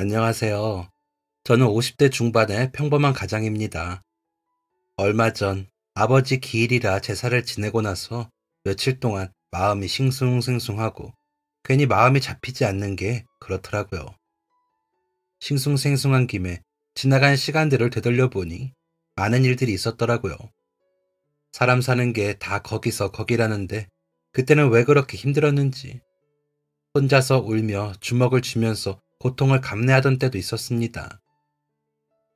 안녕하세요. 저는 50대 중반의 평범한 가장입니다. 얼마 전 아버지 기일이라 제사를 지내고 나서 며칠 동안 마음이 싱숭생숭하고 괜히 마음이 잡히지 않는 게 그렇더라고요. 싱숭생숭한 김에 지나간 시간들을 되돌려보니 많은 일들이 있었더라고요. 사람 사는 게 다 거기서 거기라는데 그때는 왜 그렇게 힘들었는지 혼자서 울며 주먹을 쥐면서 고통을 감내하던 때도 있었습니다.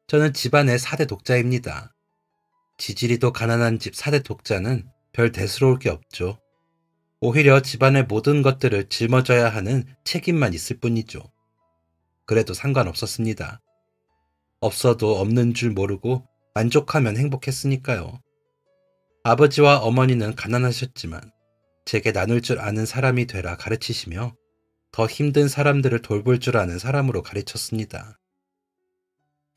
저는 집안의 4대 독자입니다. 지지리도 가난한 집 4대 독자는 별 대수로울 게 없죠. 오히려 집안의 모든 것들을 짊어져야 하는 책임만 있을 뿐이죠. 그래도 상관없었습니다. 없어도 없는 줄 모르고 만족하면 행복했으니까요. 아버지와 어머니는 가난하셨지만 제게 나눌 줄 아는 사람이 되라 가르치시며 더 힘든 사람들을 돌볼 줄 아는 사람으로 가르쳤습니다.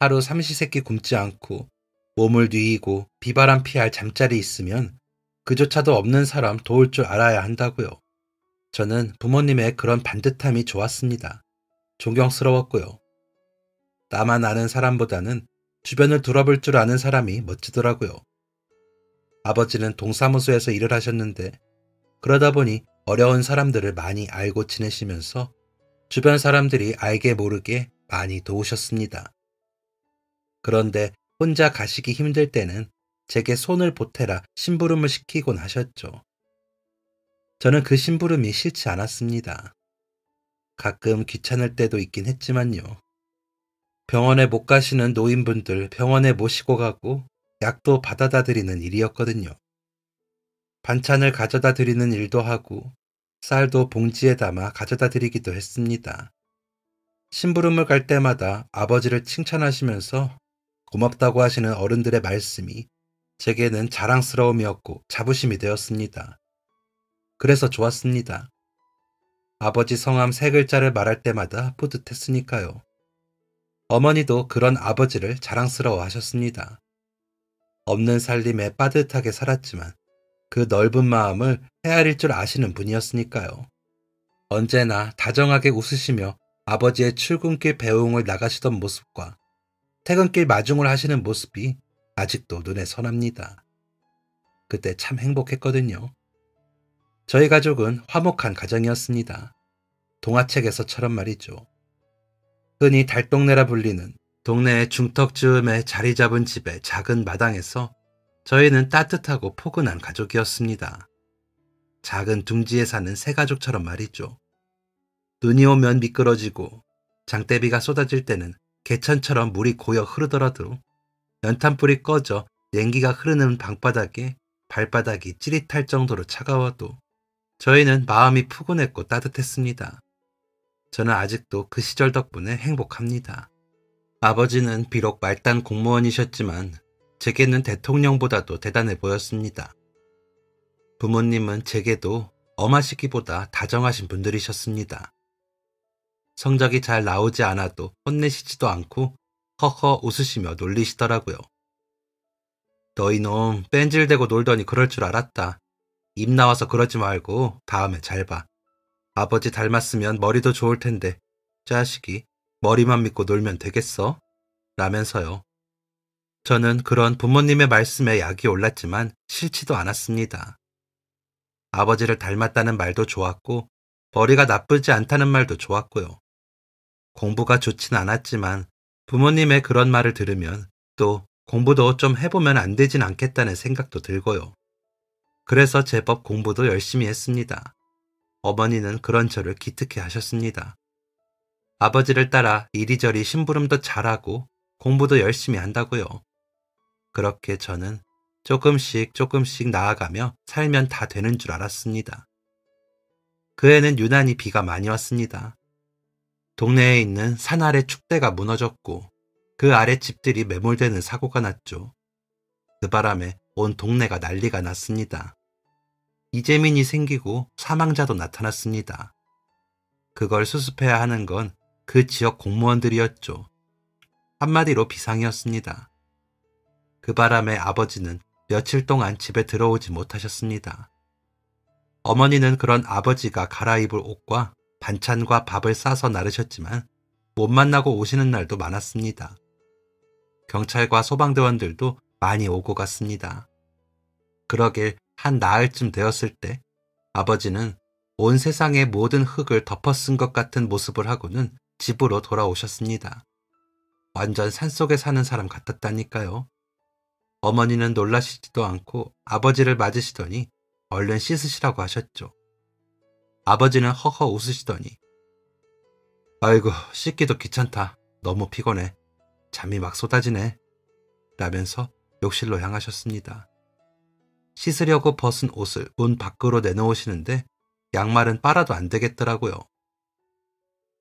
하루 삼시세끼 굶지 않고 몸을 뉘이고 비바람 피할 잠자리 있으면 그조차도 없는 사람 도울 줄 알아야 한다고요. 저는 부모님의 그런 반듯함이 좋았습니다. 존경스러웠고요. 나만 아는 사람보다는 주변을 돌아볼 줄 아는 사람이 멋지더라고요. 아버지는 동사무소에서 일을 하셨는데 그러다 보니 어려운 사람들을 많이 알고 지내시면서 주변 사람들이 알게 모르게 많이 도우셨습니다. 그런데 혼자 가시기 힘들 때는 제게 손을 보태라 심부름을 시키곤 하셨죠. 저는 그 심부름이 싫지 않았습니다. 가끔 귀찮을 때도 있긴 했지만요. 병원에 못 가시는 노인분들 병원에 모시고 가고 약도 받아다 드리는 일이었거든요. 반찬을 가져다 드리는 일도 하고 쌀도 봉지에 담아 가져다 드리기도 했습니다. 심부름을 갈 때마다 아버지를 칭찬하시면서 고맙다고 하시는 어른들의 말씀이 제게는 자랑스러움이었고 자부심이 되었습니다. 그래서 좋았습니다. 아버지 성함 3글자를 말할 때마다 뿌듯했으니까요. 어머니도 그런 아버지를 자랑스러워 하셨습니다. 없는 살림에 빠듯하게 살았지만 그 넓은 마음을 헤아릴 줄 아시는 분이었으니까요. 언제나 다정하게 웃으시며 아버지의 출근길 배웅을 나가시던 모습과 퇴근길 마중을 하시는 모습이 아직도 눈에 선합니다. 그때 참 행복했거든요. 저희 가족은 화목한 가정이었습니다. 동화책에서처럼 말이죠. 흔히 달동네라 불리는 동네의 중턱즈음에 자리 잡은 집의 작은 마당에서 저희는 따뜻하고 포근한 가족이었습니다. 작은 둥지에 사는 새 가족처럼 말이죠. 눈이 오면 미끄러지고 장대비가 쏟아질 때는 개천처럼 물이 고여 흐르더라도 연탄불이 꺼져 냉기가 흐르는 방바닥에 발바닥이 찌릿할 정도로 차가워도 저희는 마음이 푸근했고 따뜻했습니다. 저는 아직도 그 시절 덕분에 행복합니다. 아버지는 비록 말단 공무원이셨지만 제게는 대통령보다도 대단해 보였습니다. 부모님은 제게도 엄하시기보다 다정하신 분들이셨습니다. 성적이 잘 나오지 않아도 혼내시지도 않고 허허 웃으시며 놀리시더라고요. 너 이놈 뺀질대고 놀더니 그럴 줄 알았다. 입 나와서 그러지 말고 다음에 잘 봐. 아버지 닮았으면 머리도 좋을 텐데 자식이 머리만 믿고 놀면 되겠어? 라면서요. 저는 그런 부모님의 말씀에 약이 올랐지만 싫지도 않았습니다. 아버지를 닮았다는 말도 좋았고 머리가 나쁘지 않다는 말도 좋았고요. 공부가 좋진 않았지만 부모님의 그런 말을 들으면 또 공부도 좀 해보면 안 되진 않겠다는 생각도 들고요. 그래서 제법 공부도 열심히 했습니다. 어머니는 그런 저를 기특해 하셨습니다. 아버지를 따라 이리저리 심부름도 잘하고 공부도 열심히 한다고요. 그렇게 저는 조금씩 나아가며 살면 다 되는 줄 알았습니다. 그 해는 유난히 비가 많이 왔습니다. 동네에 있는 산 아래 축대가 무너졌고 그 아래 집들이 매몰되는 사고가 났죠. 그 바람에 온 동네가 난리가 났습니다. 이재민이 생기고 사망자도 나타났습니다. 그걸 수습해야 하는 건 그 지역 공무원들이었죠. 한마디로 비상이었습니다. 그 바람에 아버지는 며칠 동안 집에 들어오지 못하셨습니다. 어머니는 그런 아버지가 갈아입을 옷과 반찬과 밥을 싸서 나르셨지만 못 만나고 오시는 날도 많았습니다. 경찰과 소방대원들도 많이 오고 갔습니다. 그러길 한 나흘쯤 되었을 때 아버지는 온 세상의 모든 흙을 덮어쓴 것 같은 모습을 하고는 집으로 돌아오셨습니다. 완전 산속에 사는 사람 같았다니까요. 어머니는 놀라시지도 않고 아버지를 맞으시더니 얼른 씻으시라고 하셨죠. 아버지는 허허 웃으시더니 아이고 씻기도 귀찮다. 너무 피곤해. 잠이 막 쏟아지네. 라면서 욕실로 향하셨습니다. 씻으려고 벗은 옷을 문 밖으로 내놓으시는데 양말은 빨아도 안 되겠더라고요.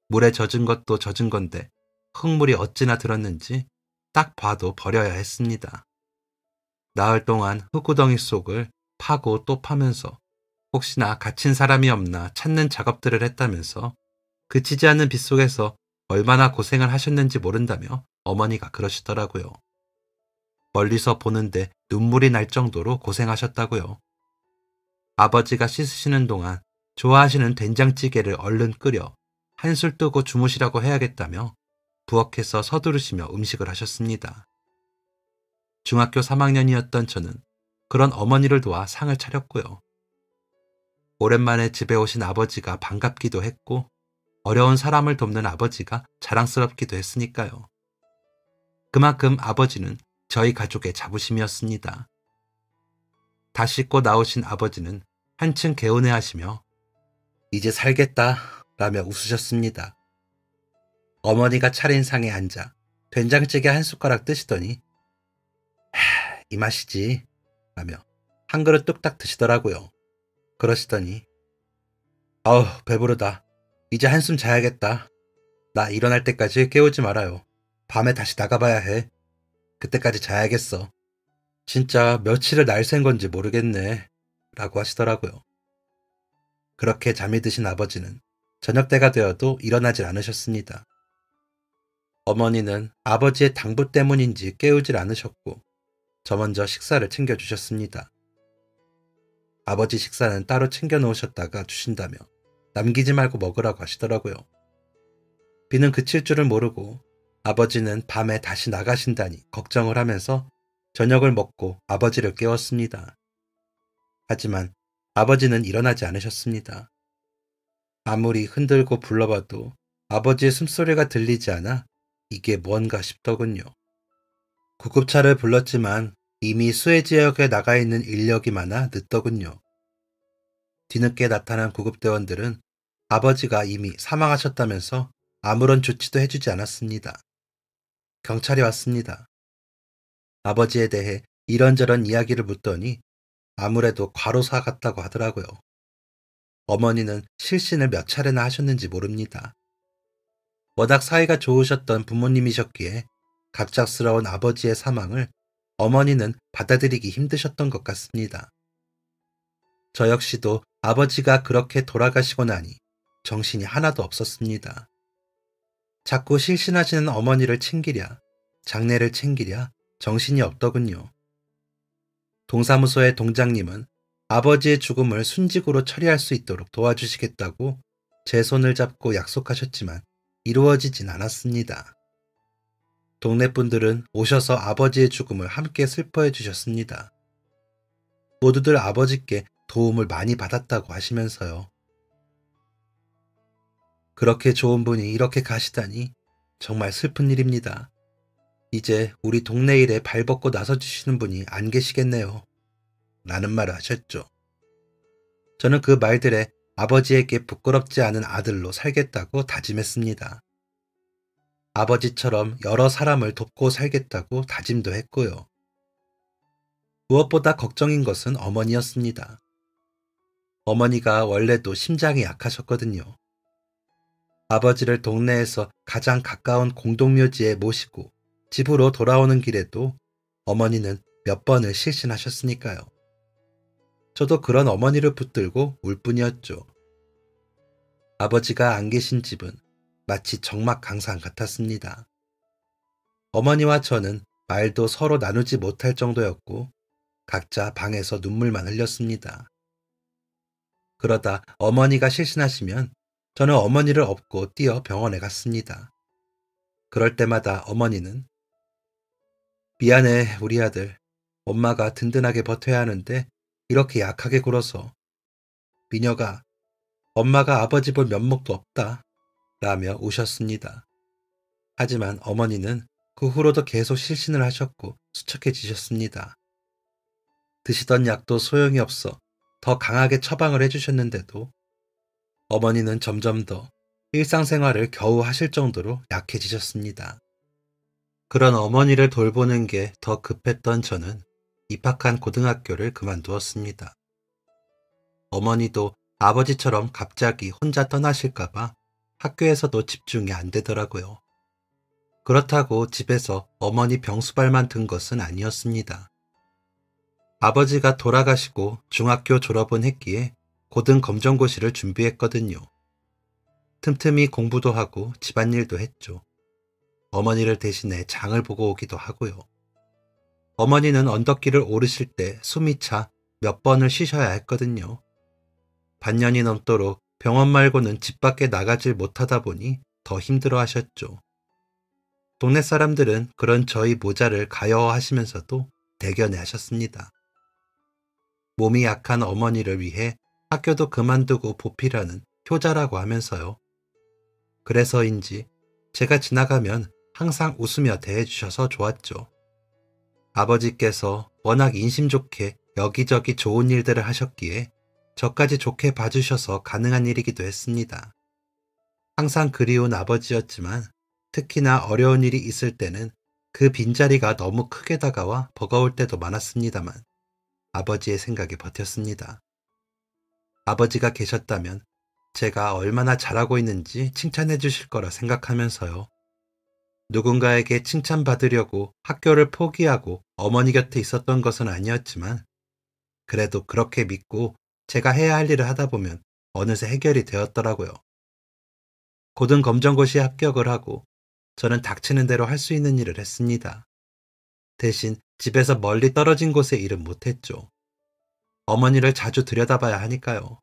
물에 젖은 것도 젖은 건데 흙물이 어찌나 들었는지 딱 봐도 버려야 했습니다. 나흘 동안 흙구덩이 속을 파고 또 파면서 혹시나 갇힌 사람이 없나 찾는 작업들을 했다면서 그치지 않는 빗속에서 얼마나 고생을 하셨는지 모른다며 어머니가 그러시더라고요. 멀리서 보는데 눈물이 날 정도로 고생하셨다고요. 아버지가 씻으시는 동안 좋아하시는 된장찌개를 얼른 끓여 한술 뜨고 주무시라고 해야겠다며 부엌에서 서두르시며 음식을 하셨습니다. 중학교 3학년이었던 저는 그런 어머니를 도와 상을 차렸고요. 오랜만에 집에 오신 아버지가 반갑기도 했고 어려운 사람을 돕는 아버지가 자랑스럽기도 했으니까요. 그만큼 아버지는 저희 가족의 자부심이었습니다. 다 씻고 나오신 아버지는 한층 개운해하시며 이제 살겠다 라며 웃으셨습니다. 어머니가 차린 상에 앉아 된장찌개 한 숟가락 드시더니 이 맛이지 라며 한 그릇 뚝딱 드시더라고요. 그러시더니 아우 배부르다. 이제 한숨 자야겠다. 나 일어날 때까지 깨우지 말아요. 밤에 다시 나가봐야 해. 그때까지 자야겠어. 진짜 며칠을 날 샌 건지 모르겠네 라고 하시더라고요. 그렇게 잠이 드신 아버지는 저녁 때가 되어도 일어나질 않으셨습니다. 어머니는 아버지의 당부 때문인지 깨우질 않으셨고 저 먼저 식사를 챙겨주셨습니다. 아버지 식사는 따로 챙겨 놓으셨다가 주신다며 남기지 말고 먹으라고 하시더라고요. 비는 그칠 줄을 모르고 아버지는 밤에 다시 나가신다니 걱정을 하면서 저녁을 먹고 아버지를 깨웠습니다. 하지만 아버지는 일어나지 않으셨습니다. 아무리 흔들고 불러봐도 아버지의 숨소리가 들리지 않아 이게 뭔가 싶더군요. 구급차를 불렀지만 이미 수해 지역에 나가 있는 인력이 많아 늦더군요. 뒤늦게 나타난 구급대원들은 아버지가 이미 사망하셨다면서 아무런 조치도 해주지 않았습니다. 경찰이 왔습니다. 아버지에 대해 이런저런 이야기를 묻더니 아무래도 과로사 같다고 하더라고요. 어머니는 실신을 몇 차례나 하셨는지 모릅니다. 워낙 사이가 좋으셨던 부모님이셨기에 갑작스러운 아버지의 사망을 어머니는 받아들이기 힘드셨던 것 같습니다. 저 역시도 아버지가 그렇게 돌아가시고 나니 정신이 하나도 없었습니다. 자꾸 실신하시는 어머니를 챙기랴, 장례를 챙기랴 정신이 없더군요. 동사무소의 동장님은 아버지의 죽음을 순직으로 처리할 수 있도록 도와주시겠다고 제 손을 잡고 약속하셨지만 이루어지진 않았습니다. 동네 분들은 오셔서 아버지의 죽음을 함께 슬퍼해 주셨습니다. 모두들 아버지께 도움을 많이 받았다고 하시면서요. 그렇게 좋은 분이 이렇게 가시다니 정말 슬픈 일입니다. 이제 우리 동네 일에 발벗고 나서주시는 분이 안 계시겠네요. 라는 말을 하셨죠. 저는 그 말들에 아버지에게 부끄럽지 않은 아들로 살겠다고 다짐했습니다. 아버지처럼 여러 사람을 돕고 살겠다고 다짐도 했고요. 무엇보다 걱정인 것은 어머니였습니다. 어머니가 원래도 심장이 약하셨거든요. 아버지를 동네에서 가장 가까운 공동묘지에 모시고 집으로 돌아오는 길에도 어머니는 몇 번을 실신하셨으니까요. 저도 그런 어머니를 붙들고 울 뿐이었죠. 아버지가 안 계신 집은 마치 적막강산 같았습니다. 어머니와 저는 말도 서로 나누지 못할 정도였고 각자 방에서 눈물만 흘렸습니다. 그러다 어머니가 실신하시면 저는 어머니를 업고 뛰어 병원에 갔습니다. 그럴 때마다 어머니는 미안해, 우리 아들. 엄마가 든든하게 버텨야 하는데 이렇게 약하게 굴어서. 미녀가 엄마가 아버지 볼 면목도 없다 라며 우셨습니다. 하지만 어머니는 그 후로도 계속 실신을 하셨고 수척해지셨습니다. 드시던 약도 소용이 없어 더 강하게 처방을 해주셨는데도 어머니는 점점 더 일상생활을 겨우 하실 정도로 약해지셨습니다. 그런 어머니를 돌보는 게 더 급했던 저는 입학한 고등학교를 그만두었습니다. 어머니도 아버지처럼 갑자기 혼자 떠나실까봐 학교에서도 집중이 안 되더라고요. 그렇다고 집에서 어머니 병수발만 든 것은 아니었습니다. 아버지가 돌아가시고 중학교 졸업은 했기에 고등검정고시를 준비했거든요. 틈틈이 공부도 하고 집안일도 했죠. 어머니를 대신해 장을 보고 오기도 하고요. 어머니는 언덕길을 오르실 때 숨이 차 몇 번을 쉬셔야 했거든요. 반년이 넘도록 병원 말고는 집 밖에 나가질 못하다 보니 더 힘들어 하셨죠. 동네 사람들은 그런 저희 모자를 가여워하시면서도 대견해 하셨습니다. 몸이 약한 어머니를 위해 학교도 그만두고 보필하는 효자라고 하면서요. 그래서인지 제가 지나가면 항상 웃으며 대해주셔서 좋았죠. 아버지께서 워낙 인심 좋게 여기저기 좋은 일들을 하셨기에 저까지 좋게 봐주셔서 가능한 일이기도 했습니다. 항상 그리운 아버지였지만 특히나 어려운 일이 있을 때는 그 빈자리가 너무 크게 다가와 버거울 때도 많았습니다만 아버지의 생각에 버텼습니다. 아버지가 계셨다면 제가 얼마나 잘하고 있는지 칭찬해 주실 거라 생각하면서요. 누군가에게 칭찬받으려고 학교를 포기하고 어머니 곁에 있었던 것은 아니었지만 그래도 그렇게 믿고 제가 해야 할 일을 하다 보면 어느새 해결이 되었더라고요. 고등검정고시에 합격을 하고 저는 닥치는 대로 할 수 있는 일을 했습니다. 대신 집에서 멀리 떨어진 곳에 일은 못했죠. 어머니를 자주 들여다봐야 하니까요.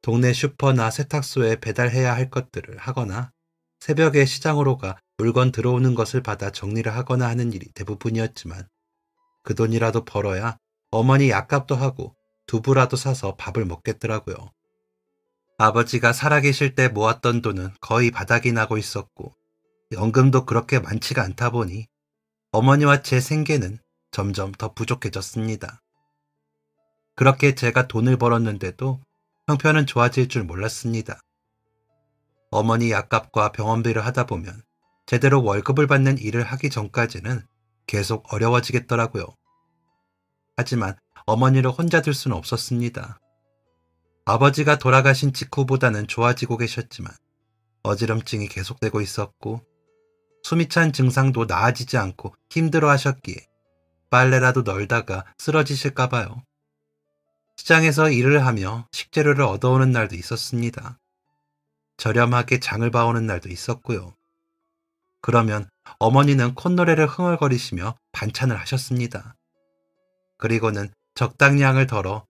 동네 슈퍼나 세탁소에 배달해야 할 것들을 하거나 새벽에 시장으로 가 물건 들어오는 것을 받아 정리를 하거나 하는 일이 대부분이었지만 그 돈이라도 벌어야 어머니 약값도 하고 두부라도 사서 밥을 먹겠더라고요. 아버지가 살아계실 때 모았던 돈은 거의 바닥이 나고 있었고 연금도 그렇게 많지가 않다 보니 어머니와 제 생계는 점점 더 부족해졌습니다. 그렇게 제가 돈을 벌었는데도 형편은 좋아질 줄 몰랐습니다. 어머니 약값과 병원비를 하다 보면 제대로 월급을 받는 일을 하기 전까지는 계속 어려워지겠더라고요. 하지만 어머니를 혼자 둘 수는 없었습니다. 아버지가 돌아가신 직후보다는 좋아지고 계셨지만 어지럼증이 계속되고 있었고 숨이 찬 증상도 나아지지 않고 힘들어 하셨기에 빨래라도 널다가 쓰러지실까 봐요. 시장에서 일을 하며 식재료를 얻어오는 날도 있었습니다. 저렴하게 장을 봐오는 날도 있었고요. 그러면 어머니는 콧노래를 흥얼거리시며 반찬을 하셨습니다. 그리고는 적당량을 덜어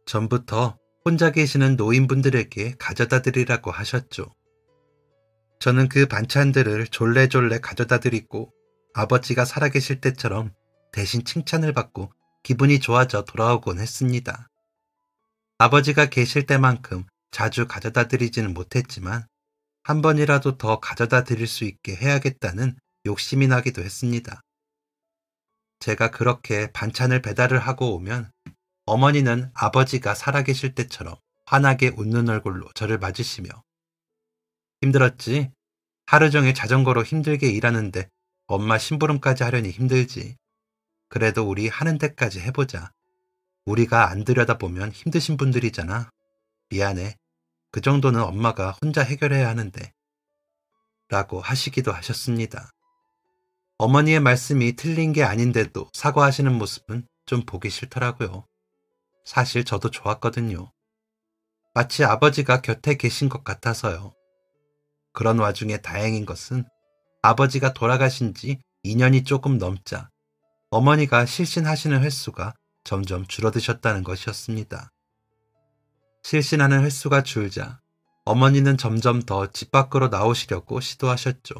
전부터 혼자 계시는 노인분들에게 가져다 드리라고 하셨죠. 저는 그 반찬들을 졸래졸래 가져다 드리고 아버지가 살아계실 때처럼 대신 칭찬을 받고 기분이 좋아져 돌아오곤 했습니다. 아버지가 계실 때만큼 자주 가져다 드리지는 못했지만 한 번이라도 더 가져다 드릴 수 있게 해야겠다는 욕심이 나기도 했습니다. 제가 그렇게 반찬을 배달을 하고 오면 어머니는 아버지가 살아계실 때처럼 환하게 웃는 얼굴로 저를 맞으시며 힘들었지? 하루 종일 자전거로 힘들게 일하는데 엄마 심부름까지 하려니 힘들지. 그래도 우리 하는 데까지 해보자. 우리가 안 들여다보면 힘드신 분들이잖아. 미안해. 그 정도는 엄마가 혼자 해결해야 하는데. 라고 하시기도 하셨습니다. 어머니의 말씀이 틀린 게 아닌데도 사과하시는 모습은 좀 보기 싫더라고요. 사실 저도 좋았거든요. 마치 아버지가 곁에 계신 것 같아서요. 그런 와중에 다행인 것은 아버지가 돌아가신 지 2년이 조금 넘자 어머니가 실신하시는 횟수가 점점 줄어드셨다는 것이었습니다. 실신하는 횟수가 줄자 어머니는 점점 더 집 밖으로 나오시려고 시도하셨죠.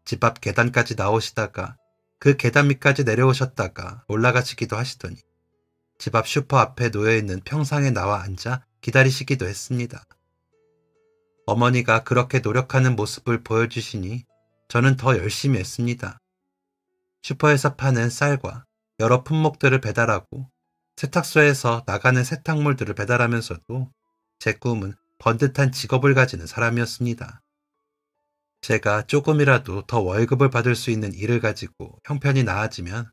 집 앞 계단까지 나오시다가 그 계단 밑까지 내려오셨다가 올라가시기도 하시더니 집 앞 슈퍼 앞에 놓여있는 평상에 나와 앉아 기다리시기도 했습니다. 어머니가 그렇게 노력하는 모습을 보여주시니 저는 더 열심히 했습니다. 슈퍼에서 파는 쌀과 여러 품목들을 배달하고 세탁소에서 나가는 세탁물들을 배달하면서도 제 꿈은 번듯한 직업을 가지는 사람이었습니다. 제가 조금이라도 더 월급을 받을 수 있는 일을 가지고 형편이 나아지면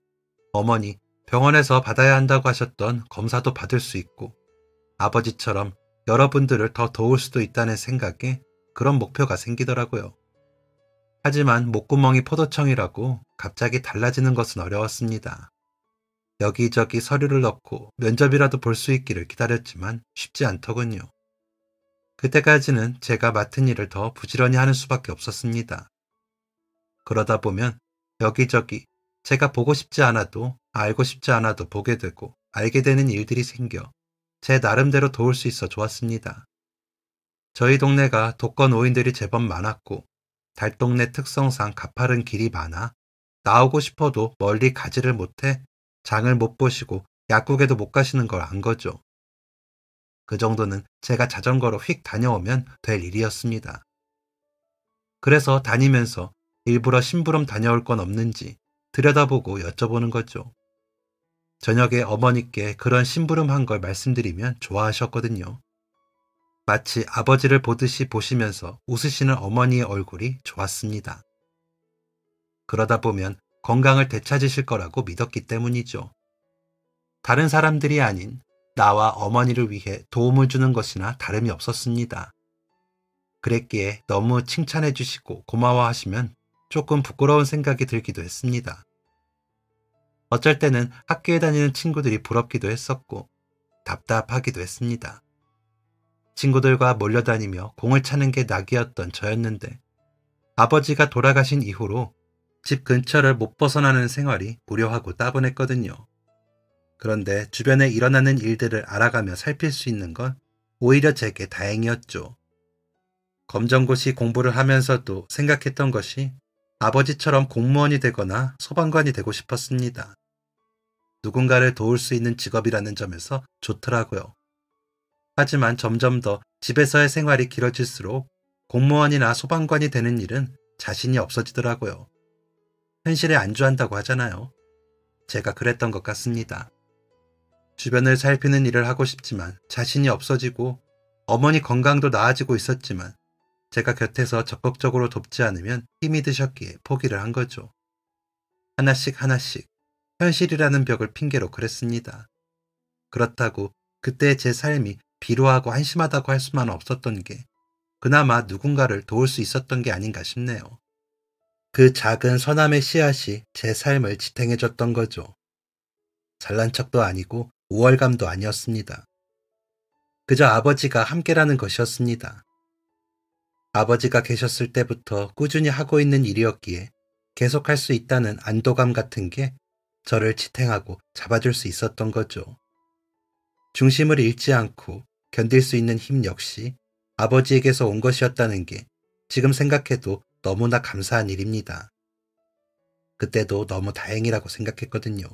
어머니 병원에서 받아야 한다고 하셨던 검사도 받을 수 있고 아버지처럼 여러분들을 더 도울 수도 있다는 생각에 그런 목표가 생기더라고요. 하지만 목구멍이 포도청이라고 갑자기 달라지는 것은 어려웠습니다. 여기저기 서류를 넣고 면접이라도 볼 수 있기를 기다렸지만 쉽지 않더군요. 그때까지는 제가 맡은 일을 더 부지런히 하는 수밖에 없었습니다. 그러다 보면 여기저기 제가 보고 싶지 않아도 알고 싶지 않아도 보게 되고 알게 되는 일들이 생겨 제 나름대로 도울 수 있어 좋았습니다. 저희 동네가 독거노인들이 제법 많았고 달동네 특성상 가파른 길이 많아 나오고 싶어도 멀리 가지를 못해 장을 못 보시고 약국에도 못 가시는 걸 안 거죠. 그 정도는 제가 자전거로 휙 다녀오면 될 일이었습니다. 그래서 다니면서 일부러 심부름 다녀올 건 없는지 들여다보고 여쭤보는 거죠. 저녁에 어머니께 그런 심부름한 걸 말씀드리면 좋아하셨거든요. 마치 아버지를 보듯이 보시면서 웃으시는 어머니의 얼굴이 좋았습니다. 그러다 보면 건강을 되찾으실 거라고 믿었기 때문이죠. 다른 사람들이 아닌 나와 어머니를 위해 도움을 주는 것이나 다름이 없었습니다. 그랬기에 너무 칭찬해 주시고 고마워하시면 조금 부끄러운 생각이 들기도 했습니다. 어쩔 때는 학교에 다니는 친구들이 부럽기도 했었고 답답하기도 했습니다. 친구들과 몰려다니며 공을 차는 게 낙이었던 저였는데 아버지가 돌아가신 이후로 집 근처를 못 벗어나는 생활이 무료하고 따분했거든요. 그런데 주변에 일어나는 일들을 알아가며 살필 수 있는 건 오히려 제게 다행이었죠. 검정고시 공부를 하면서도 생각했던 것이 아버지처럼 공무원이 되거나 소방관이 되고 싶었습니다. 누군가를 도울 수 있는 직업이라는 점에서 좋더라고요. 하지만 점점 더 집에서의 생활이 길어질수록 공무원이나 소방관이 되는 일은 자신이 없어지더라고요. 현실에 안주한다고 하잖아요. 제가 그랬던 것 같습니다. 주변을 살피는 일을 하고 싶지만 자신이 없어지고 어머니 건강도 나아지고 있었지만 제가 곁에서 적극적으로 돕지 않으면 힘이 드셨기에 포기를 한 거죠. 하나씩 현실이라는 벽을 핑계로 그랬습니다. 그렇다고 그때 제 삶이 비루하고 한심하다고 할 수만 없었던 게 그나마 누군가를 도울 수 있었던 게 아닌가 싶네요. 그 작은 선함의 씨앗이 제 삶을 지탱해줬던 거죠. 잘난 척도 아니고 우월감도 아니었습니다. 그저 아버지가 함께라는 것이었습니다. 아버지가 계셨을 때부터 꾸준히 하고 있는 일이었기에 계속할 수 있다는 안도감 같은 게 저를 지탱하고 잡아줄 수 있었던 거죠. 중심을 잃지 않고 견딜 수 있는 힘 역시 아버지에게서 온 것이었다는 게 지금 생각해도 너무나 감사한 일입니다. 그때도 너무 다행이라고 생각했거든요.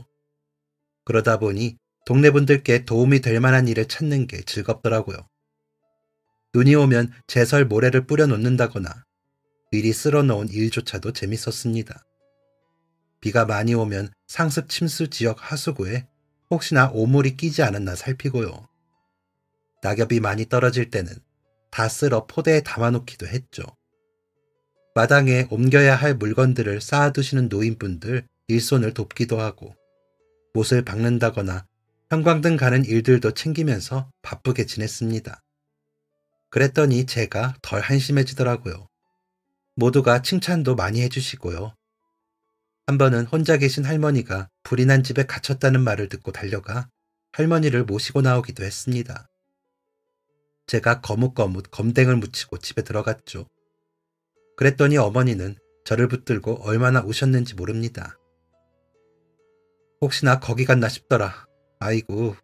그러다 보니 동네 분들께 도움이 될 만한 일을 찾는 게 즐겁더라고요. 눈이 오면 제설 모래를 뿌려 놓는다거나 미리 쓸어 놓은 일조차도 재밌었습니다. 비가 많이 오면 상습 침수 지역 하수구에 혹시나 오물이 끼지 않았나 살피고요. 낙엽이 많이 떨어질 때는 다 쓸어 포대에 담아놓기도 했죠. 마당에 옮겨야 할 물건들을 쌓아두시는 노인분들 일손을 돕기도 하고 못을 박는다거나 형광등 가는 일들도 챙기면서 바쁘게 지냈습니다. 그랬더니 제가 덜 한심해지더라고요. 모두가 칭찬도 많이 해주시고요. 한 번은 혼자 계신 할머니가 불이 난 집에 갇혔다는 말을 듣고 달려가 할머니를 모시고 나오기도 했습니다. 제가 거뭇거뭇 검댕을 묻히고 집에 들어갔죠. 그랬더니 어머니는 저를 붙들고 얼마나 우셨는지 모릅니다. 혹시나 거기 갔나 싶더라. 아이고,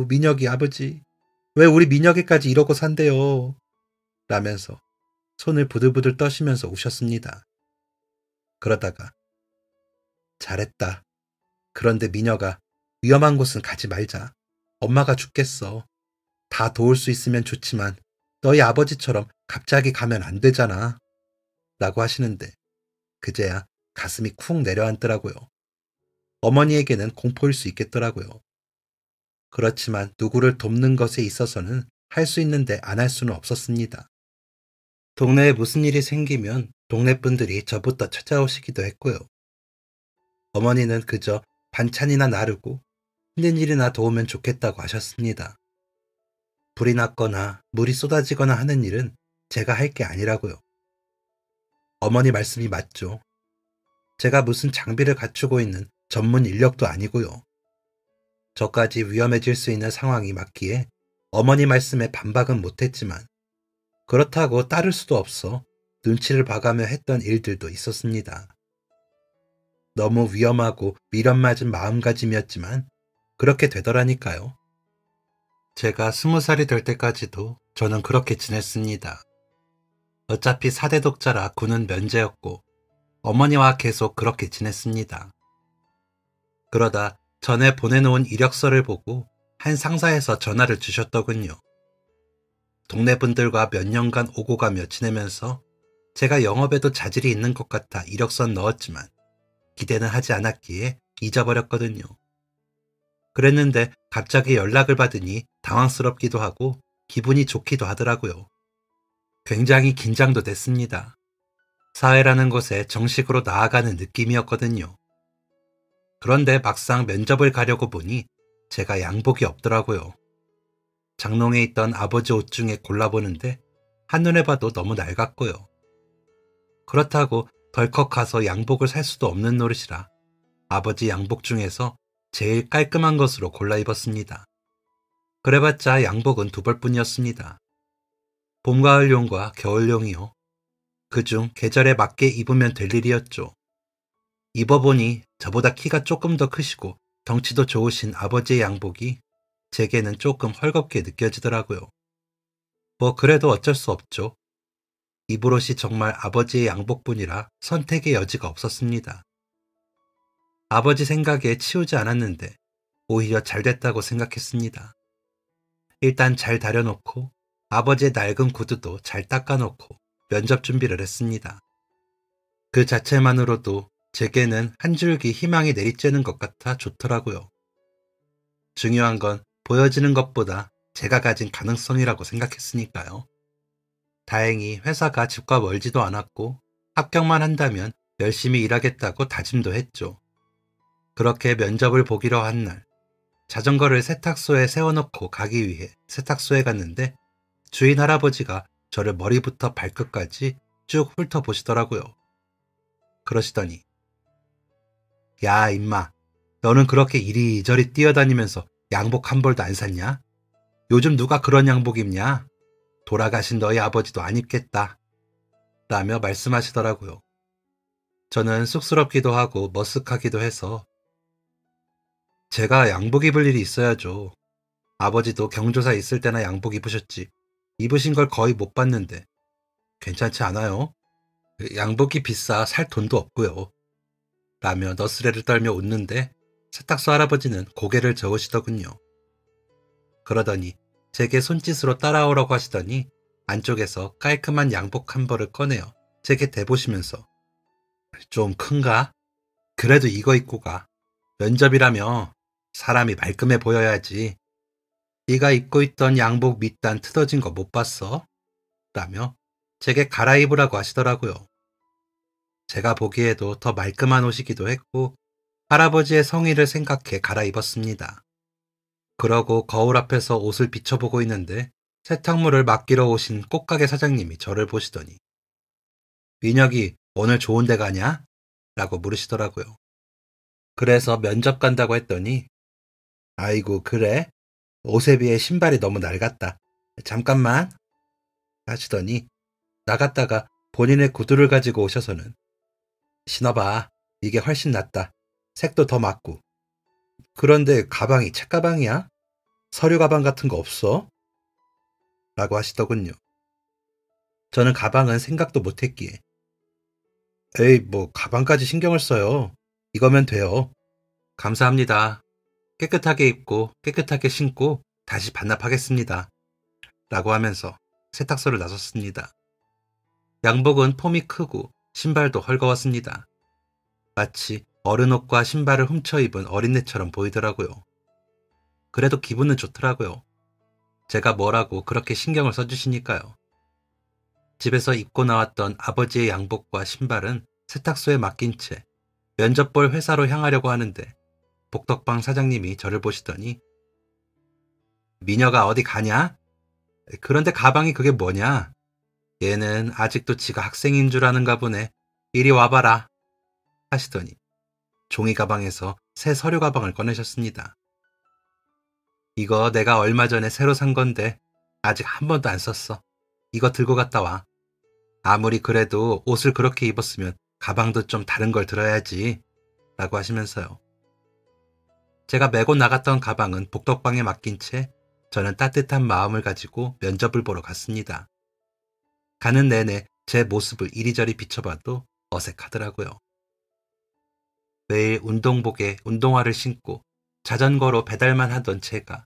민혁이 아버지. 왜 우리 민혁이까지 이러고 산대요. 라면서 손을 부들부들 떠시면서 우셨습니다. 그러다가 잘했다. 그런데 미녀가 위험한 곳은 가지 말자. 엄마가 죽겠어. 다 도울 수 있으면 좋지만 너희 아버지처럼 갑자기 가면 안 되잖아. 라고 하시는데 그제야 가슴이 쿵 내려앉더라고요. 어머니에게는 공포일 수 있겠더라고요. 그렇지만 누구를 돕는 것에 있어서는 할 수 있는데 안 할 수는 없었습니다. 동네에 무슨 일이 생기면 동네 분들이 저부터 찾아오시기도 했고요. 어머니는 그저 반찬이나 나르고 힘든 일이나 도우면 좋겠다고 하셨습니다. 불이 났거나 물이 쏟아지거나 하는 일은 제가 할 게 아니라고요. 어머니 말씀이 맞죠. 제가 무슨 장비를 갖추고 있는 전문 인력도 아니고요. 저까지 위험해질 수 있는 상황이 맞기에 어머니 말씀에 반박은 못했지만 그렇다고 따를 수도 없어 눈치를 봐가며 했던 일들도 있었습니다. 너무 위험하고 미련맞은 마음가짐이었지만 그렇게 되더라니까요. 제가 20살이 될 때까지도 저는 그렇게 지냈습니다. 어차피 사대독자라 군은 면제였고 어머니와 계속 그렇게 지냈습니다. 그러다 전에 보내놓은 이력서를 보고 한 상사에서 전화를 주셨더군요. 동네 분들과 몇 년간 오고 가며 지내면서 제가 영업에도 자질이 있는 것 같아 이력서는 넣었지만 기대는 하지 않았기에 잊어버렸거든요. 그랬는데 갑자기 연락을 받으니 당황스럽기도 하고 기분이 좋기도 하더라고요. 굉장히 긴장도 됐습니다. 사회라는 곳에 정식으로 나아가는 느낌이었거든요. 그런데 막상 면접을 가려고 보니 제가 양복이 없더라고요. 장롱에 있던 아버지 옷 중에 골라보는데 한눈에 봐도 너무 낡았고요. 그렇다고 덜컥 가서 양복을 살 수도 없는 노릇이라 아버지 양복 중에서 제일 깔끔한 것으로 골라 입었습니다. 그래봤자 양복은 두 벌뿐이었습니다. 봄, 가을용과 겨울용이요. 그중 계절에 맞게 입으면 될 일이었죠. 입어보니 저보다 키가 조금 더 크시고 덩치도 좋으신 아버지의 양복이 제게는 조금 헐겁게 느껴지더라고요. 뭐 그래도 어쩔 수 없죠. 입을 옷이 정말 아버지의 양복뿐이라 선택의 여지가 없었습니다. 아버지 생각에 치우지 않았는데 오히려 잘 됐다고 생각했습니다. 일단 잘 다려놓고 아버지의 낡은 구두도 잘 닦아놓고 면접 준비를 했습니다. 그 자체만으로도 제게는 한 줄기 희망이 내리쬐는 것 같아 좋더라고요. 중요한 건 보여지는 것보다 제가 가진 가능성이라고 생각했으니까요. 다행히 회사가 집과 멀지도 않았고 합격만 한다면 열심히 일하겠다고 다짐도 했죠. 그렇게 면접을 보기로 한 날, 자전거를 세탁소에 세워놓고 가기 위해 세탁소에 갔는데 주인 할아버지가 저를 머리부터 발끝까지 쭉 훑어보시더라고요. 그러시더니 야 임마, 너는 그렇게 이리저리 뛰어다니면서 양복 한 벌도 안 샀냐? 요즘 누가 그런 양복 입냐? 돌아가신 너희 아버지도 안 입겠다. 라며 말씀하시더라고요. 저는 쑥스럽기도 하고 머쓱하기도 해서 제가 양복 입을 일이 있어야죠. 아버지도 경조사 있을 때나 양복 입으셨지. 입으신 걸 거의 못 봤는데 괜찮지 않아요? 양복이 비싸 살 돈도 없고요. 라며 너스레를 떨며 웃는데 세탁소 할아버지는 고개를 저으시더군요. 그러더니 제게 손짓으로 따라오라고 하시더니 안쪽에서 깔끔한 양복 한 벌을 꺼내어 제게 대보시면서 좀 큰가? 그래도 이거 입고 가. 면접이라며 사람이 말끔해 보여야지. 네가 입고 있던 양복 밑단 뜯어진 거 못 봤어? 라며 제게 갈아입으라고 하시더라고요. 제가 보기에도 더 말끔한 옷이기도 했고 할아버지의 성의를 생각해 갈아입었습니다. 그러고 거울 앞에서 옷을 비춰보고 있는데 세탁물을 맡기러 오신 꽃가게 사장님이 저를 보시더니 민혁이 오늘 좋은 데 가냐? 라고 물으시더라고요. 그래서 면접 간다고 했더니 아이고 그래? 옷에 비해 신발이 너무 낡았다. 잠깐만 하시더니 나갔다가 본인의 구두를 가지고 오셔서는 신어봐. 이게 훨씬 낫다. 색도 더 맞고. 그런데 가방이 책가방이야? 서류 가방 같은 거 없어? 라고 하시더군요. 저는 가방은 생각도 못했기에 에이, 뭐 가방까지 신경을 써요. 이거면 돼요. 감사합니다. 깨끗하게 입고 깨끗하게 신고 다시 반납하겠습니다. 라고 하면서 세탁소를 나섰습니다. 양복은 폼이 크고 신발도 헐거웠습니다. 마치 어른 옷과 신발을 훔쳐 입은 어린애처럼 보이더라고요. 그래도 기분은 좋더라고요. 제가 뭐라고 그렇게 신경을 써주시니까요. 집에서 입고 나왔던 아버지의 양복과 신발은 세탁소에 맡긴 채 면접 볼 회사로 향하려고 하는데 복덕방 사장님이 저를 보시더니 미녀가 어디 가냐? 그런데 가방이 그게 뭐냐? 얘는 아직도 지가 학생인 줄 아는가 보네. 이리 와봐라. 하시더니 종이 가방에서 새 서류 가방을 꺼내셨습니다. 이거 내가 얼마 전에 새로 산 건데 아직 한 번도 안 썼어. 이거 들고 갔다 와. 아무리 그래도 옷을 그렇게 입었으면 가방도 좀 다른 걸 들어야지. 라고 하시면서요. 제가 메고 나갔던 가방은 복덕방에 맡긴 채 저는 따뜻한 마음을 가지고 면접을 보러 갔습니다. 가는 내내 제 모습을 이리저리 비춰봐도 어색하더라고요. 매일 운동복에 운동화를 신고 자전거로 배달만 하던 제가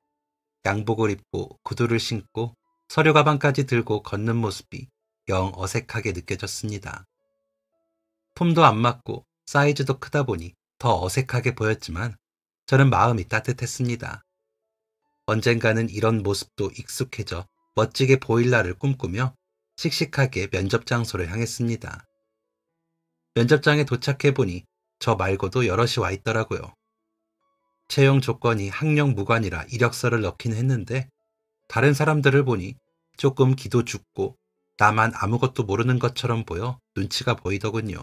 양복을 입고 구두를 신고 서류 가방까지 들고 걷는 모습이 영 어색하게 느껴졌습니다. 폼도 안 맞고 사이즈도 크다 보니 더 어색하게 보였지만 저는 마음이 따뜻했습니다. 언젠가는 이런 모습도 익숙해져 멋지게 보일 날을 꿈꾸며 씩씩하게 면접 장소를 향했습니다. 면접장에 도착해보니 저 말고도 여럿이 와 있더라고요. 채용 조건이 학력 무관이라 이력서를 넣긴 했는데 다른 사람들을 보니 조금 기도 죽고 나만 아무것도 모르는 것처럼 보여 눈치가 보이더군요.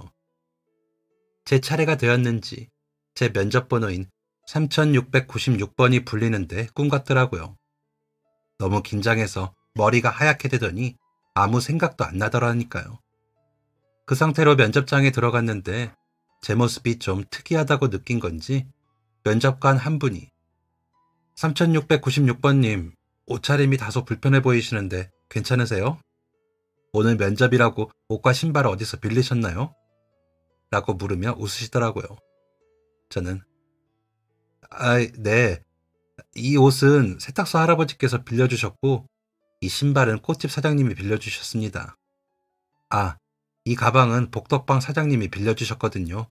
제 차례가 되었는지 제 면접 번호인 3696번이 불리는데 꿈 같더라고요. 너무 긴장해서 머리가 하얗게 되더니 아무 생각도 안 나더라니까요. 그 상태로 면접장에 들어갔는데 제 모습이 좀 특이하다고 느낀 건지 면접관 한 분이 3696번님, 옷차림이 다소 불편해 보이시는데 괜찮으세요? 오늘 면접이라고 옷과 신발을 어디서 빌리셨나요? 라고 물으며 웃으시더라고요. 저는 네. 이 옷은 세탁소 할아버지께서 빌려주셨고 이 신발은 꽃집 사장님이 빌려주셨습니다. 아, 이 가방은 복덕방 사장님이 빌려주셨거든요.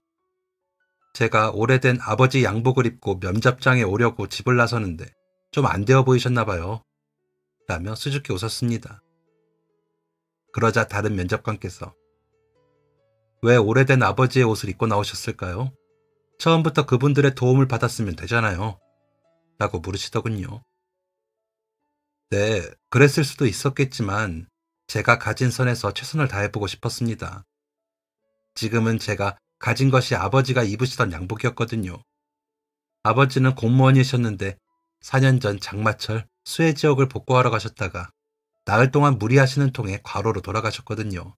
제가 오래된 아버지 양복을 입고 면접장에 오려고 집을 나서는데 좀 안 되어 보이셨나 봐요. 라며 수줍게 웃었습니다. 그러자 다른 면접관께서 왜 오래된 아버지의 옷을 입고 나오셨을까요? 처음부터 그분들의 도움을 받았으면 되잖아요. 라고 물으시더군요. 네, 그랬을 수도 있었겠지만 제가 가진 선에서 최선을 다해보고 싶었습니다. 지금은 제가 가진 것이 아버지가 입으시던 양복이었거든요. 아버지는 공무원이셨는데 4년 전 장마철 수해 지역을 복구하러 가셨다가 나흘 동안 무리하시는 통에 과로로 돌아가셨거든요.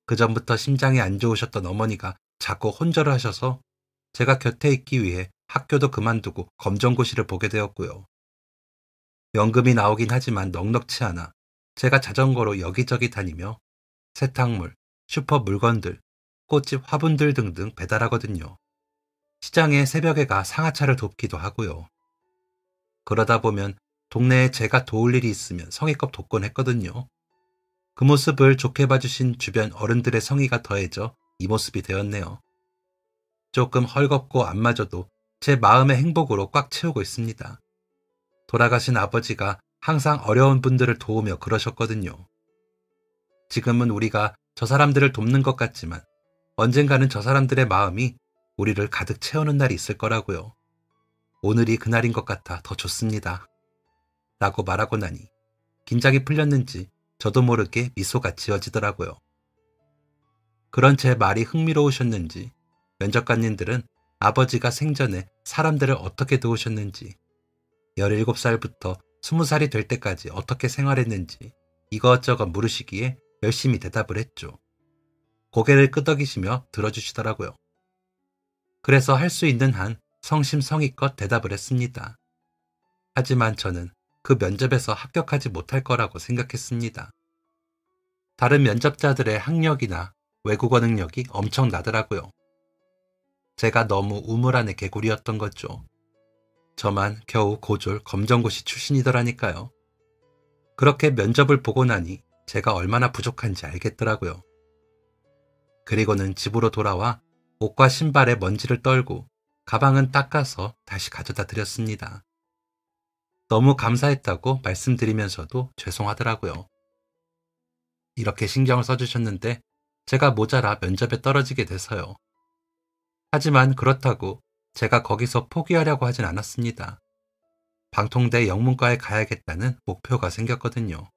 그 전부터 심장이 안 좋으셨던 어머니가 자꾸 혼절을 하셔서 제가 곁에 있기 위해 학교도 그만두고 검정고시를 보게 되었고요. 연금이 나오긴 하지만 넉넉치 않아 제가 자전거로 여기저기 다니며 세탁물, 슈퍼 물건들, 꽃집 화분들 등등 배달하거든요. 시장에 새벽에 가 상하차를 돕기도 하고요. 그러다 보면 동네에 제가 도울 일이 있으면 성의껏 돕곤 했거든요. 그 모습을 좋게 봐주신 주변 어른들의 성의가 더해져 이 모습이 되었네요. 조금 헐겁고 안 맞아도 제 마음의 행복으로 꽉 채우고 있습니다. 돌아가신 아버지가 항상 어려운 분들을 도우며 그러셨거든요. 지금은 우리가 저 사람들을 돕는 것 같지만 언젠가는 저 사람들의 마음이 우리를 가득 채우는 날이 있을 거라고요. 오늘이 그날인 것 같아 더 좋습니다. 라고 말하고 나니 긴장이 풀렸는지 저도 모르게 미소가 지어지더라고요. 그런 제 말이 흥미로우셨는지 면접관님들은 아버지가 생전에 사람들을 어떻게 도우셨는지 17살부터 20살이 될 때까지 어떻게 생활했는지 이것저것 물으시기에 열심히 대답을 했죠. 고개를 끄덕이시며 들어주시더라고요. 그래서 할 수 있는 한 성심성의껏 대답을 했습니다. 하지만 저는 그 면접에서 합격하지 못할 거라고 생각했습니다. 다른 면접자들의 학력이나 외국어 능력이 엄청나더라고요. 제가 너무 우물 안의 개구리였던 거죠. 저만 겨우 고졸 검정고시 출신이더라니까요. 그렇게 면접을 보고 나니 제가 얼마나 부족한지 알겠더라고요. 그리고는 집으로 돌아와 옷과 신발에 먼지를 떨고 가방은 닦아서 다시 가져다 드렸습니다. 너무 감사했다고 말씀드리면서도 죄송하더라고요. 이렇게 신경을 써주셨는데 제가 모자라 면접에 떨어지게 돼서요. 하지만 그렇다고 제가 거기서 포기하려고 하진 않았습니다. 방통대 영문과에 가야겠다는 목표가 생겼거든요.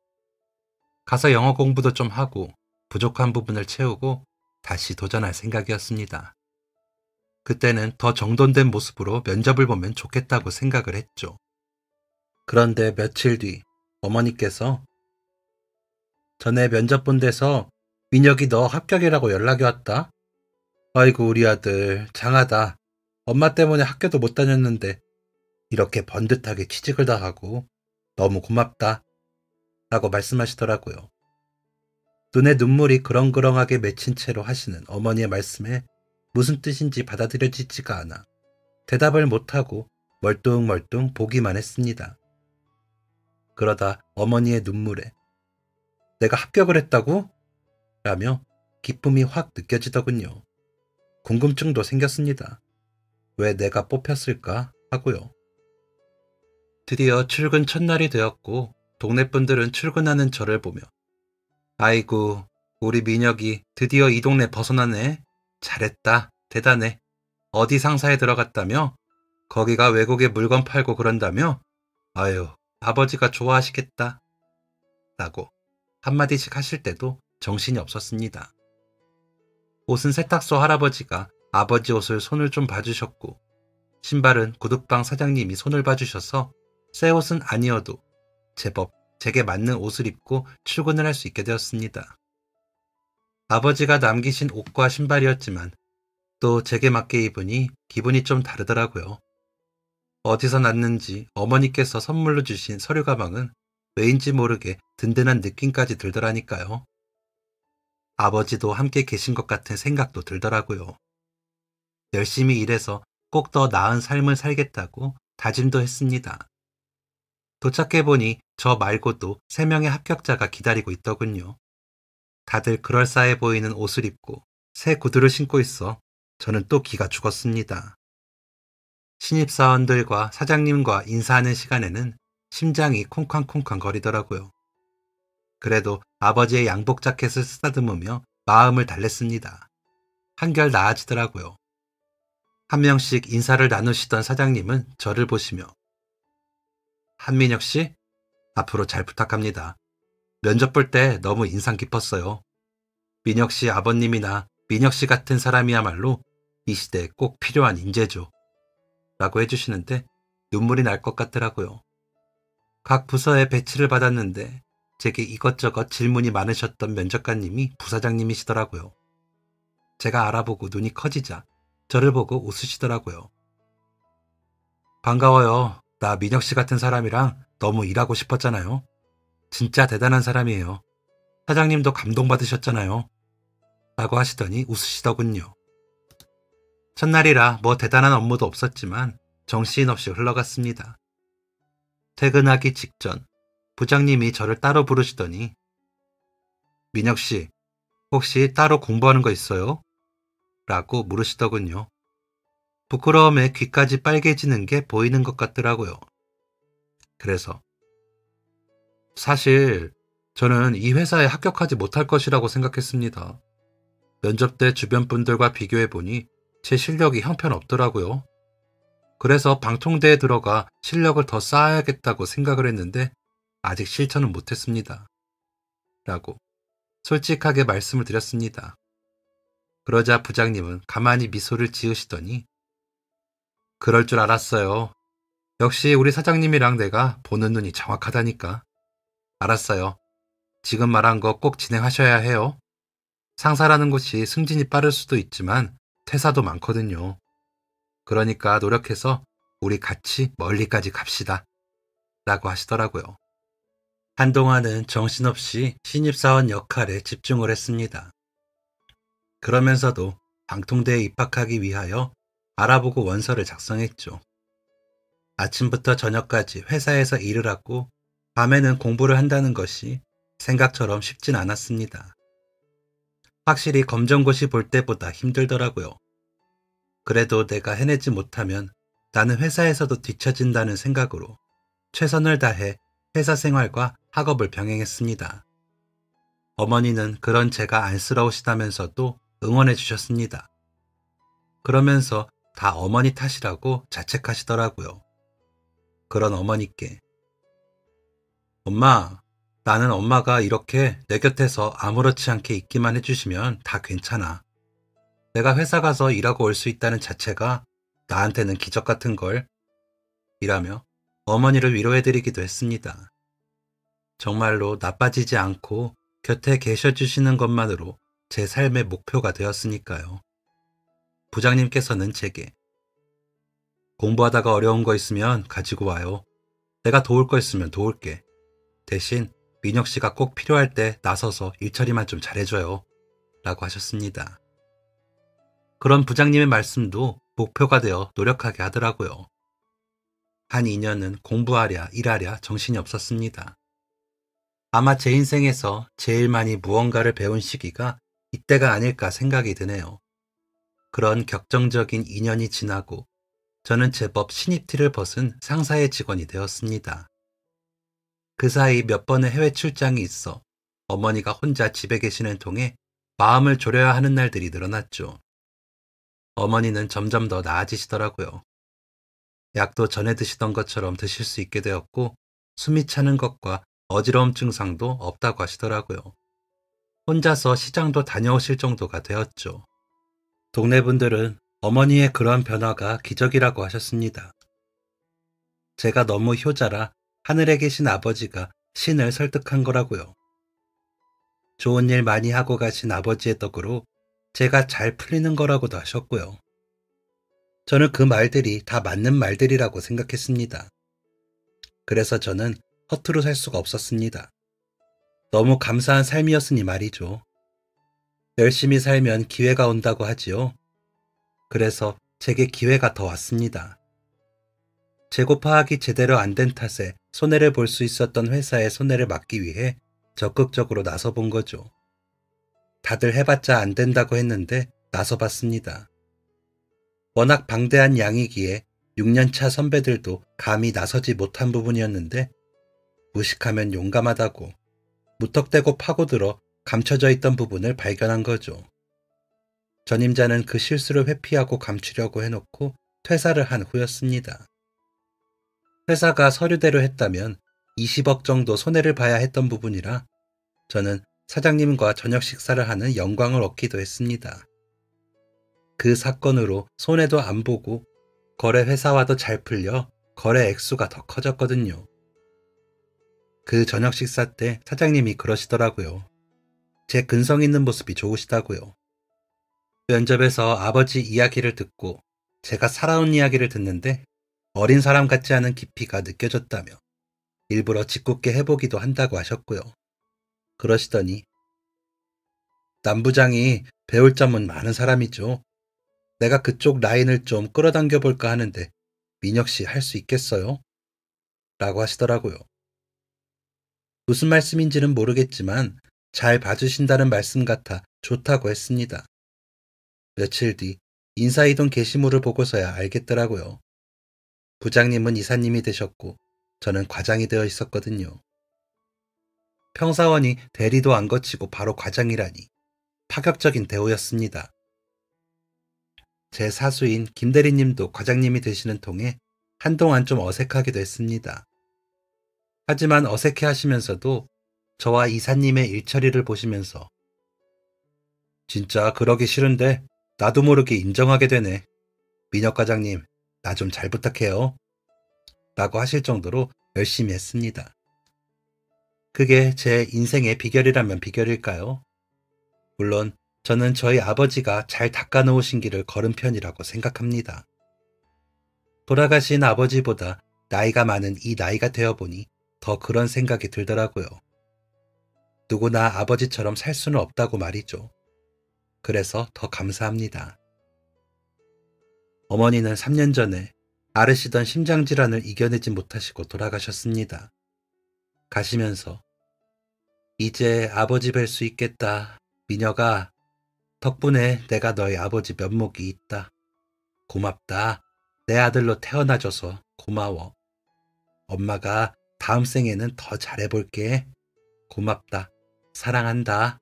가서 영어 공부도 좀 하고 부족한 부분을 채우고 다시 도전할 생각이었습니다. 그때는 더 정돈된 모습으로 면접을 보면 좋겠다고 생각을 했죠. 그런데 며칠 뒤 어머니께서 전에 면접 본 데서 민혁이 너 합격이라고 연락이 왔다. 아이고 우리 아들 장하다. 엄마 때문에 학교도 못 다녔는데 이렇게 번듯하게 취직을 다 하고 너무 고맙다 라고 말씀하시더라고요. 눈에 눈물이 그렁그렁하게 맺힌 채로 하시는 어머니의 말씀에 무슨 뜻인지 받아들여지지가 않아 대답을 못하고 멀뚱멀뚱 보기만 했습니다. 그러다 어머니의 눈물에 내가 합격을 했다고? 라며 기쁨이 확 느껴지더군요. 궁금증도 생겼습니다. 왜 내가 뽑혔을까 하고요. 드디어 출근 첫날이 되었고 동네 분들은 출근하는 저를 보며 아이고 우리 민혁이 드디어 이 동네 벗어나네. 잘했다. 대단해. 어디 상사에 들어갔다며? 거기가 외국에 물건 팔고 그런다며? 아유 아버지가 좋아하시겠다. 라고 한마디씩 하실 때도 정신이 없었습니다. 옷은 세탁소 할아버지가 아버지 옷을 손을 좀 봐주셨고 신발은 구두방 사장님이 손을 봐주셔서 새 옷은 아니어도 제법 제게 맞는 옷을 입고 출근을 할 수 있게 되었습니다. 아버지가 남기신 옷과 신발이었지만 또 제게 맞게 입으니 기분이 좀 다르더라고요. 어디서 났는지 어머니께서 선물로 주신 서류 가방은 왜인지 모르게 든든한 느낌까지 들더라니까요. 아버지도 함께 계신 것 같은 생각도 들더라고요. 열심히 일해서 꼭 더 나은 삶을 살겠다고 다짐도 했습니다. 도착해보니 저 말고도 3명의 합격자가 기다리고 있더군요. 다들 그럴싸해 보이는 옷을 입고 새 구두를 신고 있어 저는 또 기가 죽었습니다. 신입사원들과 사장님과 인사하는 시간에는 심장이 쿵쾅쿵쾅 거리더라고요. 그래도 아버지의 양복 자켓을 쓰다듬으며 마음을 달랬습니다. 한결 나아지더라고요. 한 명씩 인사를 나누시던 사장님은 저를 보시며 한민혁 씨, 앞으로 잘 부탁합니다. 면접 볼 때 너무 인상 깊었어요. 민혁 씨 아버님이나 민혁 씨 같은 사람이야말로 이 시대에 꼭 필요한 인재죠. 라고 해주시는데 눈물이 날 것 같더라고요. 각 부서에 배치를 받았는데 제게 이것저것 질문이 많으셨던 면접관님이 부사장님이시더라고요. 제가 알아보고 눈이 커지자 저를 보고 웃으시더라고요. 반가워요. 나 민혁 씨 같은 사람이랑 너무 일하고 싶었잖아요. 진짜 대단한 사람이에요. 사장님도 감동받으셨잖아요. 라고 하시더니 웃으시더군요. 첫날이라 뭐 대단한 업무도 없었지만 정신없이 흘러갔습니다. 퇴근하기 직전 부장님이 저를 따로 부르시더니 민혁 씨, 혹시 따로 공부하는 거 있어요? 라고 물으시더군요. 부끄러움에 귀까지 빨개지는 게 보이는 것 같더라고요. 그래서 사실 저는 이 회사에 합격하지 못할 것이라고 생각했습니다. 면접 때 주변 분들과 비교해보니 제 실력이 형편없더라고요. 그래서 방통대에 들어가 실력을 더 쌓아야겠다고 생각을 했는데 아직 실천은 못했습니다. 라고 솔직하게 말씀을 드렸습니다. 그러자 부장님은 가만히 미소를 지으시더니 그럴 줄 알았어요. 역시 우리 사장님이랑 내가 보는 눈이 정확하다니까. 알았어요. 지금 말한 거 꼭 진행하셔야 해요. 상사라는 곳이 승진이 빠를 수도 있지만 퇴사도 많거든요. 그러니까 노력해서 우리 같이 멀리까지 갑시다. 라고 하시더라고요. 한동안은 정신없이 신입사원 역할에 집중을 했습니다. 그러면서도 방통대에 입학하기 위하여 알아보고 원서를 작성했죠. 아침부터 저녁까지 회사에서 일을 하고 밤에는 공부를 한다는 것이 생각처럼 쉽진 않았습니다. 확실히 검정고시 볼 때보다 힘들더라고요. 그래도 내가 해내지 못하면 나는 회사에서도 뒤처진다는 생각으로 최선을 다해 회사 생활과 학업을 병행했습니다. 어머니는 그런 제가 안쓰러우시다면서도 응원해 주셨습니다. 그러면서 다 어머니 탓이라고 자책하시더라고요. 그런 어머니께 엄마, 나는 엄마가 이렇게 내 곁에서 아무렇지 않게 있기만 해주시면 다 괜찮아. 내가 회사 가서 일하고 올 수 있다는 자체가 나한테는 기적 같은 걸 이라며 어머니를 위로해드리기도 했습니다. 정말로 나빠지지 않고 곁에 계셔주시는 것만으로 제 삶의 목표가 되었으니까요. 부장님께서는 제게 공부하다가 어려운 거 있으면 가지고 와요. 내가 도울 거 있으면 도울게. 대신 민혁 씨가 꼭 필요할 때 나서서 일 처리만 좀 잘해줘요. 라고 하셨습니다. 그런 부장님의 말씀도 목표가 되어 노력하게 하더라고요. 한 2년은 공부하랴 일하랴 정신이 없었습니다. 아마 제 인생에서 제일 많이 무언가를 배운 시기가 이때가 아닐까 생각이 드네요. 그런 격정적인 2년이 지나고 저는 제법 신입티를 벗은 상사의 직원이 되었습니다. 그 사이 몇 번의 해외 출장이 있어 어머니가 혼자 집에 계시는 통에 마음을 졸여야 하는 날들이 늘어났죠. 어머니는 점점 더 나아지시더라고요. 약도 전에 드시던 것처럼 드실 수 있게 되었고 숨이 차는 것과 어지러움 증상도 없다고 하시더라고요. 혼자서 시장도 다녀오실 정도가 되었죠. 동네 분들은 어머니의 그런 변화가 기적이라고 하셨습니다. 제가 너무 효자라 하늘에 계신 아버지가 신을 설득한 거라고요. 좋은 일 많이 하고 가신 아버지의 덕으로 제가 잘 풀리는 거라고도 하셨고요. 저는 그 말들이 다 맞는 말들이라고 생각했습니다. 그래서 저는 허투루 살 수가 없었습니다. 너무 감사한 삶이었으니 말이죠. 열심히 살면 기회가 온다고 하지요. 그래서 제게 기회가 더 왔습니다. 재고 파악이 제대로 안 된 탓에 손해를 볼 수 있었던 회사에 손해를 막기 위해 적극적으로 나서본 거죠. 다들 해봤자 안 된다고 했는데 나서봤습니다. 워낙 방대한 양이기에 6년차 선배들도 감히 나서지 못한 부분이었는데 무식하면 용감하다고 무턱대고 파고들어 감춰져 있던 부분을 발견한 거죠. 전임자는 그 실수를 회피하고 감추려고 해놓고 퇴사를 한 후였습니다. 회사가 서류대로 했다면 20억 정도 손해를 봐야 했던 부분이라 저는 사장님과 저녁 식사를 하는 영광을 얻기도 했습니다. 그 사건으로 손해도 안 보고 거래 회사와도 잘 풀려 거래 액수가 더 커졌거든요. 그 저녁 식사 때 사장님이 그러시더라고요. 제 근성 있는 모습이 좋으시다고요. 면접에서 아버지 이야기를 듣고 제가 살아온 이야기를 듣는데 어린 사람 같지 않은 깊이가 느껴졌다며 일부러 짓궂게 해보기도 한다고 하셨고요. 그러시더니 남부장이 배울 점은 많은 사람이죠. 내가 그쪽 라인을 좀 끌어당겨 볼까 하는데 민혁 씨 할 수 있겠어요? 라고 하시더라고요. 무슨 말씀인지는 모르겠지만 잘 봐주신다는 말씀 같아 좋다고 했습니다. 며칠 뒤 인사이동 게시물을 보고서야 알겠더라고요. 부장님은 이사님이 되셨고 저는 과장이 되어 있었거든요. 평사원이 대리도 안 거치고 바로 과장이라니 파격적인 대우였습니다. 제 사수인 김 대리님도 과장님이 되시는 통에 한동안 좀 어색하기도 했습니다. 하지만 어색해 하시면서도 저와 이사님의 일처리를 보시면서 진짜 그러기 싫은데 나도 모르게 인정하게 되네. 민혁 과장님, 나 좀 잘 부탁해요. 라고 하실 정도로 열심히 했습니다. 그게 제 인생의 비결이라면 비결일까요? 물론 저는 저희 아버지가 잘 닦아놓으신 길을 걸은 편이라고 생각합니다. 돌아가신 아버지보다 나이가 많은 이 나이가 되어보니 더 그런 생각이 들더라고요. 누구나 아버지처럼 살 수는 없다고 말이죠. 그래서 더 감사합니다. 어머니는 3년 전에 앓으시던 심장질환을 이겨내지 못하시고 돌아가셨습니다. 가시면서 이제 아버지 뵐 수 있겠다. 미녀가 덕분에 내가 너희 아버지 면목이 있다. 고맙다. 내 아들로 태어나줘서 고마워. 엄마가 다음 생에는 더 잘해볼게. 고맙다. 사랑한다.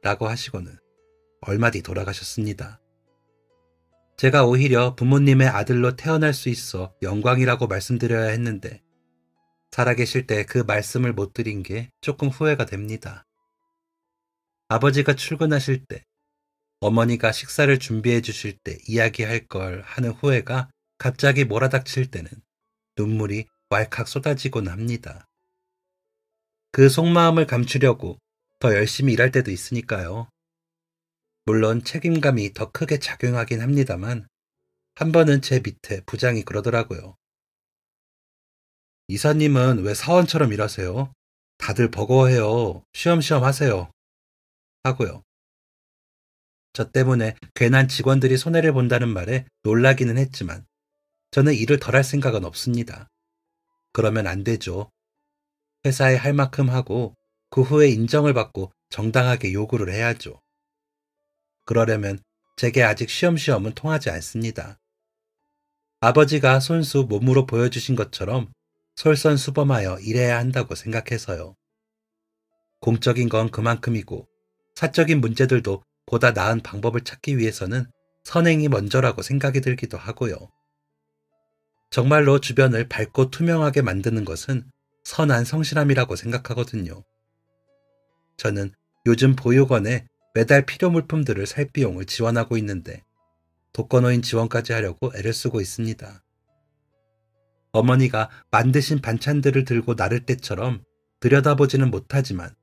라고 하시고는 얼마 뒤 돌아가셨습니다. 제가 오히려 부모님의 아들로 태어날 수 있어 영광이라고 말씀드려야 했는데 살아계실 때 그 말씀을 못 드린 게 조금 후회가 됩니다. 아버지가 출근하실 때, 어머니가 식사를 준비해 주실 때 이야기할 걸 하는 후회가 갑자기 몰아닥칠 때는 눈물이 왈칵 쏟아지곤 합니다. 그 속마음을 감추려고 더 열심히 일할 때도 있으니까요. 물론 책임감이 더 크게 작용하긴 합니다만 한 번은 제 밑에 부장이 그러더라고요. 이사님은 왜 사원처럼 일하세요? 다들 버거워해요. 쉬엄쉬엄 하세요. 하고요. 저 때문에 괜한 직원들이 손해를 본다는 말에 놀라기는 했지만 저는 일을 덜 할 생각은 없습니다. 그러면 안 되죠. 회사에 할 만큼 하고 그 후에 인정을 받고 정당하게 요구를 해야죠. 그러려면 제게 아직 쉬엄쉬엄은 통하지 않습니다. 아버지가 손수 몸으로 보여주신 것처럼 솔선수범하여 일해야 한다고 생각해서요. 공적인 건 그만큼이고 사적인 문제들도 보다 나은 방법을 찾기 위해서는 선행이 먼저라고 생각이 들기도 하고요. 정말로 주변을 밝고 투명하게 만드는 것은 선한 성실함이라고 생각하거든요. 저는 요즘 보육원에 매달 필요 물품들을 살 비용을 지원하고 있는데 독거노인 지원까지 하려고 애를 쓰고 있습니다. 어머니가 만드신 반찬들을 들고 나를 때처럼 들여다보지는 못하지만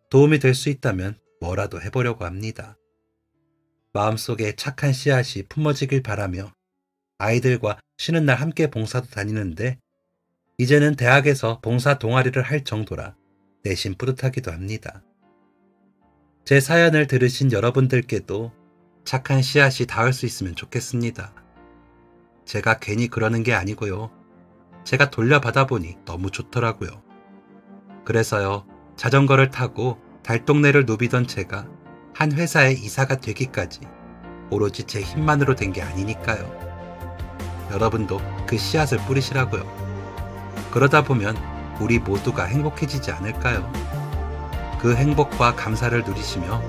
도움이 될 수 있다면 뭐라도 해보려고 합니다. 마음속에 착한 씨앗이 품어지길 바라며 아이들과 쉬는 날 함께 봉사도 다니는데 이제는 대학에서 봉사 동아리를 할 정도라 내심 뿌듯하기도 합니다. 제 사연을 들으신 여러분들께도 착한 씨앗이 닿을 수 있으면 좋겠습니다. 제가 괜히 그러는 게 아니고요. 제가 돌려받아 보니 너무 좋더라고요. 그래서요, 자전거를 타고 달동네를 누비던 제가 한 회사의 이사가 되기까지 오로지 제 힘만으로 된 게 아니니까요. 여러분도 그 씨앗을 뿌리시라고요. 그러다 보면 우리 모두가 행복해지지 않을까요? 그 행복과 감사를 누리시며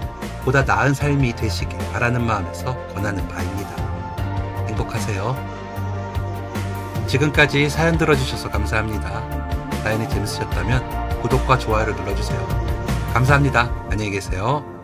보다 나은 삶이 되시길 바라는 마음에서 권하는 바입니다. 행복하세요. 지금까지 사연 들어주셔서 감사합니다. 사연이 재밌으셨다면 구독과 좋아요를 눌러주세요. 감사합니다. 안녕히 계세요.